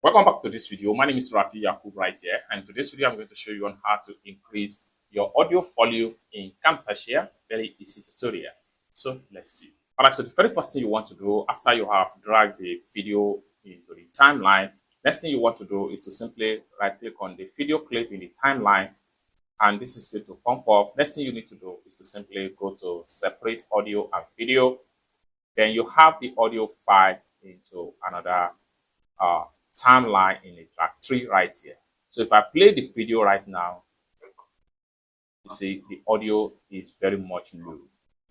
Welcome back to this video. My name is Rafi Yakub right here, and today's video I'm going to show you on how to increase your audio volume in Camtasia. Very easy tutorial. So let's see. Alright, so the very first thing you want to do after you have dragged the video into the timeline, next thing you want to do is to simply right click on the video clip in the timeline, and this is going to pump up. Next thing you need to do is to simply go to separate audio and video. Then you have the audio file into another timeline in the track 3 right here. So if I play the video right now, you see the audio is very much low.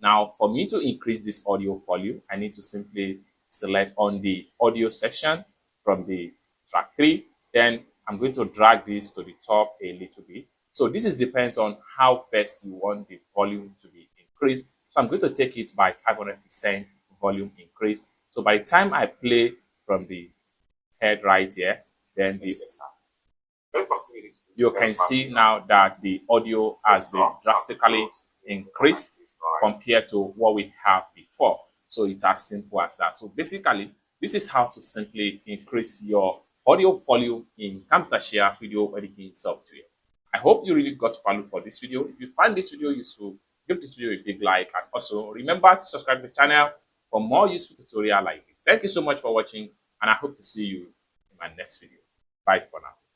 Now, for me to increase this audio volume, I need to simply select on the audio section from the track 3. Then I'm going to drag this to the top a little bit. So this depends on how best you want the volume to be increased. So I'm going to take it by 500% volume increase. So by the time I play from the head right here, then you can see now that the audio has been drastically increased compared to what we have before. So it's as simple as that. So basically, this is how to simply increase your audio volume in Camtasia video editing software. I hope you really got value for this video. If you find this video useful, give this video a big like, and also remember to subscribe to the channel for more useful tutorials like this. Thank you so much for watching, and I hope to see you in my next video. Bye for now.